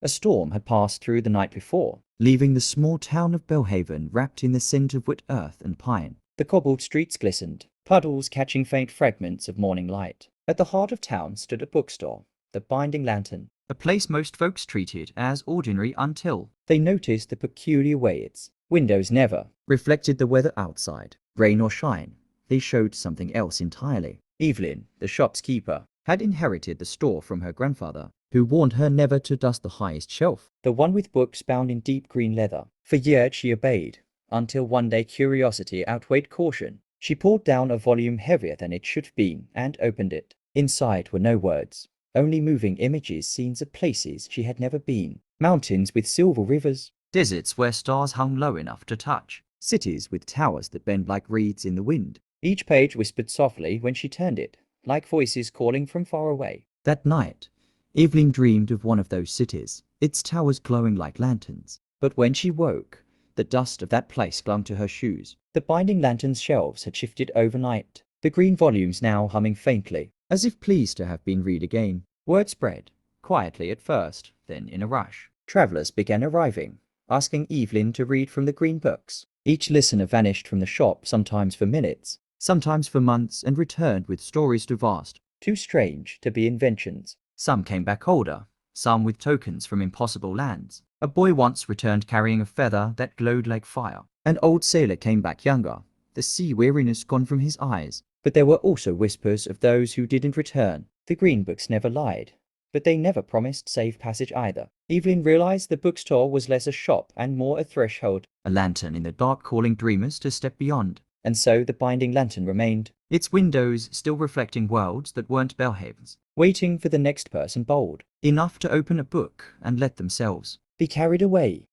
A storm had passed through the night before, leaving the small town of Belhaven wrapped in the scent of wet earth and pine. The cobbled streets glistened, puddles catching faint fragments of morning light. At the heart of town stood a bookstore, the Binding Lantern, a place most folks treated as ordinary until they noticed the peculiar way its windows never reflected the weather outside. Rain or shine, they showed something else entirely. Evelyn, the shop's keeper, had inherited the store from her grandfather, who warned her never to dust the highest shelf, the one with books bound in deep green leather. For years she obeyed, until one day curiosity outweighed caution. She pulled down a volume heavier than it should have been and opened it. Inside were no words, only moving images, scenes of places she had never been. Mountains with silver rivers, deserts where stars hung low enough to touch, cities with towers that bend like reeds in the wind. Each page whispered softly when she turned it, like voices calling from far away. That night, Evelyn dreamed of one of those cities, its towers glowing like lanterns. But when she woke, the dust of that place clung to her shoes. The Binding Lantern's shelves had shifted overnight, the green volumes now humming faintly, as if pleased to have been read again. Word spread, quietly at first, then in a rush. Travellers began arriving, asking Evelyn to read from the green books. Each listener vanished from the shop, sometimes for minutes, sometimes for months, and returned with stories too vast, too strange to be inventions. Some came back older, some with tokens from impossible lands. A boy once returned carrying a feather that glowed like fire. An old sailor came back younger, the sea weariness gone from his eyes. But there were also whispers of those who didn't return. The green books never lied, but they never promised safe passage either. Evelyn realized the bookstore was less a shop and more a threshold, a lantern in the dark calling dreamers to step beyond. And so the Binding Lantern remained, its windows still reflecting worlds that weren't Belhaven's, waiting for the next person bold enough to open a book and let themselves be carried away.